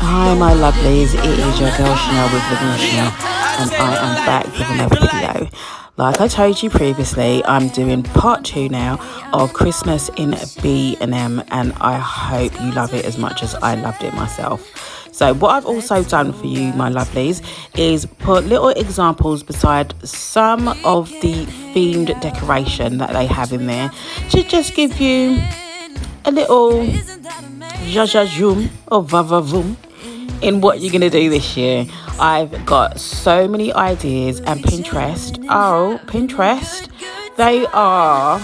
Hi my lovelies, it is your girl Chanel with Living with Chanel, and I am back with another video. Like I told you previously, I'm doing part 2 now of Christmas in B&M, and I hope you love it as much as I loved it myself. So what I've also done for you, my lovelies, is put little examples beside some of the themed decoration that they have in there to just give you a little zhazhazhoom or vavavoom in what you're going to do this year. I've got so many ideas, and Pinterest, they are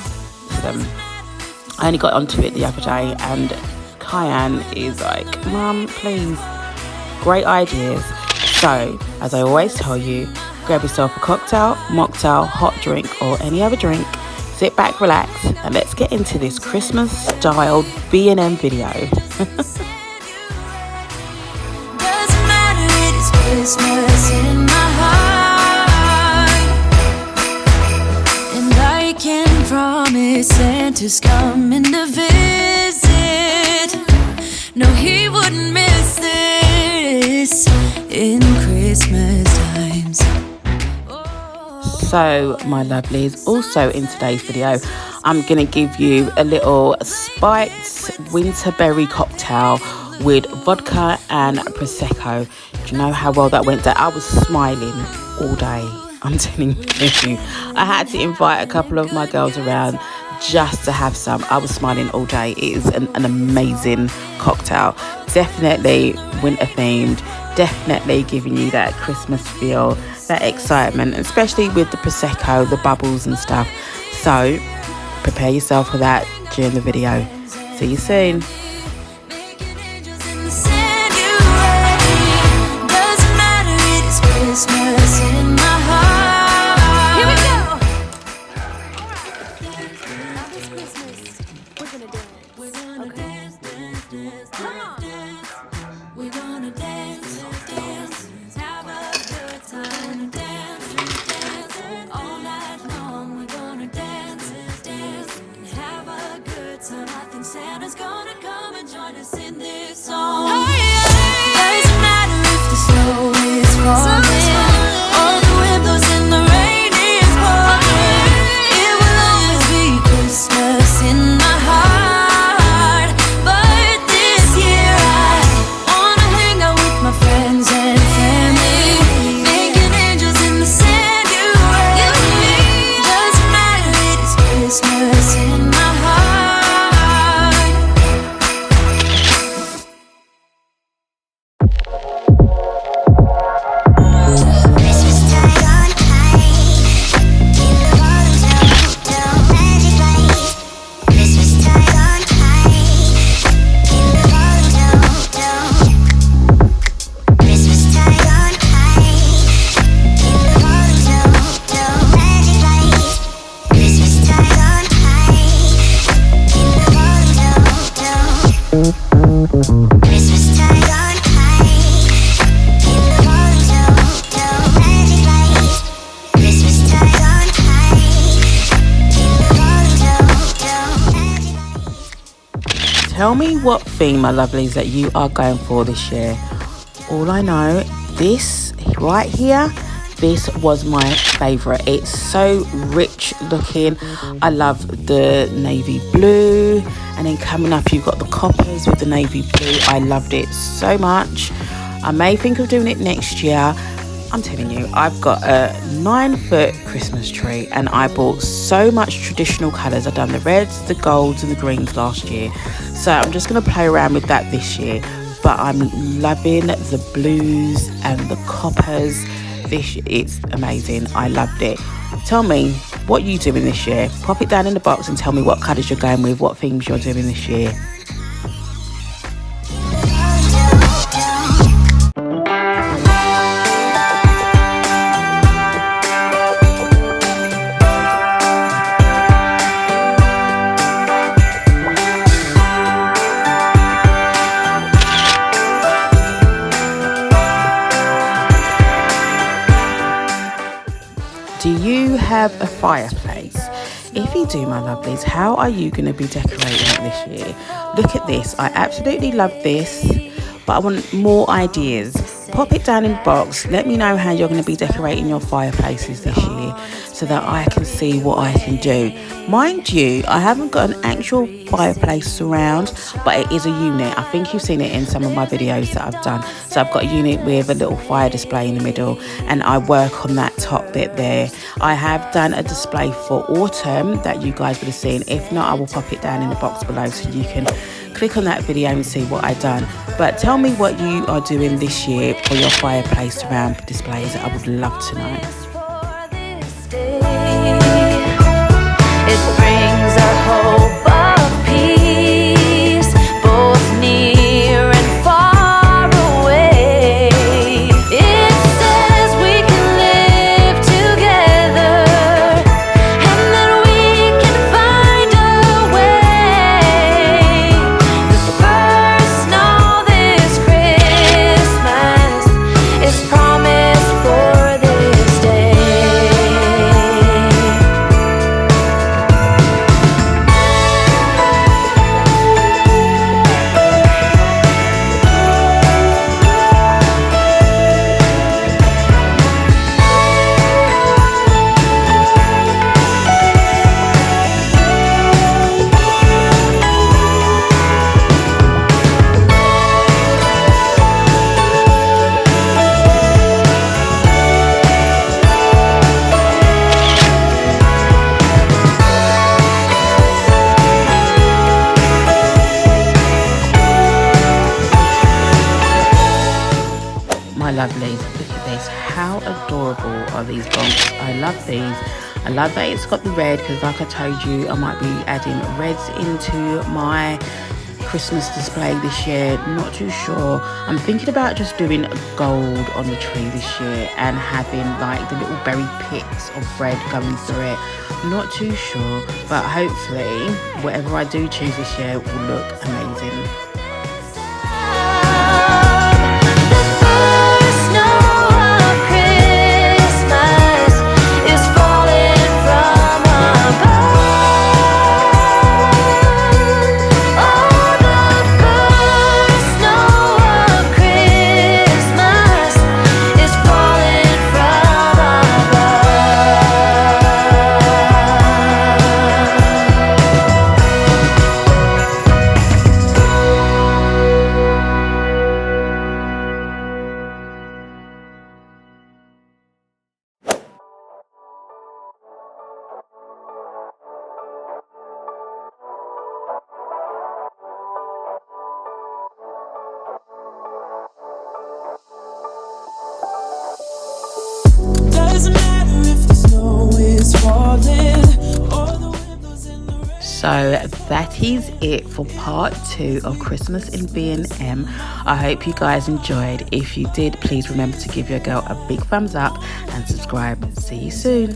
I only got onto it the other day and Kyan is like, Mum, please, great ideas. So as I always tell you, grab yourself a cocktail, mocktail, hot drink or any other drink, sit back, relax, and let's get into this Christmas style B&M video. Christmas in my heart, and I can promise Santa's coming to visit. No, he wouldn't miss this in Christmas times. So my lovelies, also in today's video I'm gonna give you a little spiked winterberry cocktail with vodka and prosecco. Do you know how well that went down? I was smiling all day, I'm telling you. I had to invite a couple of my girls around just to have some. I was smiling all day. It is an amazing cocktail, definitely winter themed, definitely giving you that Christmas feel, that excitement, especially with the prosecco, the bubbles and stuff. So prepare yourself for that during the video. See you soon. Christmas in my heart. Here we go. Now this Christmas, we're gonna dance. We're gonna dance, dance, dance. Come on. We're gonna dance, dance. Have a good time. Dance, dance. All night long, we're gonna dance, dance. And have a good time. I think Santa's gonna come and join us in this song. Doesn't matter if the snow is falling. Tell me what theme, my lovelies, that you are going for this year. All I know, this right here, this was my favourite. It's so rich looking. I love the navy blue, and then coming up you've got the coppers with the navy blue. I loved it so much. I may think of doing it next year. I'm telling you, I've got a 9-foot Christmas tree, and I bought so much traditional colours. I've done the reds, the golds and the greens last year, so I'm just going to play around with that this year. But I'm loving the blues and the coppers. It's amazing. I loved it. Tell me what you doing this year. Pop it down in the box and tell me what colours you're going with, what themes you're doing this year. Do you have a fireplace? If you do, my lovelies, how are you going to be decorating it this year? Look at this. I absolutely love this, but I want more ideas. Pop it down in box. Let me know how you're going to be decorating your fireplaces this year so that I can see what I can do. Mind you, I haven't got an actual fireplace surround, but it is a unit. I think you've seen it in some of my videos that I've done. So I've got a unit with a little fire display in the middle, and I work on that top bit there. I have done a display for autumn that you guys would have seen. If not, I will pop it down in the box below so you can click on that video and see what I've done. But tell me what you are doing this year for your fireplace surround displays. I would love to know. It brings a hope of peace, both near and far away. It says we can live together and that we can find a way. The first snow this Christmas is promised for this day. My lovelies, look at this. How adorable are these gonks? I love these. I love that it's got the red because, like I told you, I might be adding reds into my Christmas display this year. Not too sure. I'm thinking about just doing gold on the tree this year and having like the little berry pits of red going through it. Not too sure, but hopefully whatever I do choose this year will look amazing. So that is it for part 2 of Christmas in B&M. I hope you guys enjoyed. If you did, please remember to give your girl a big thumbs up and subscribe. See you soon.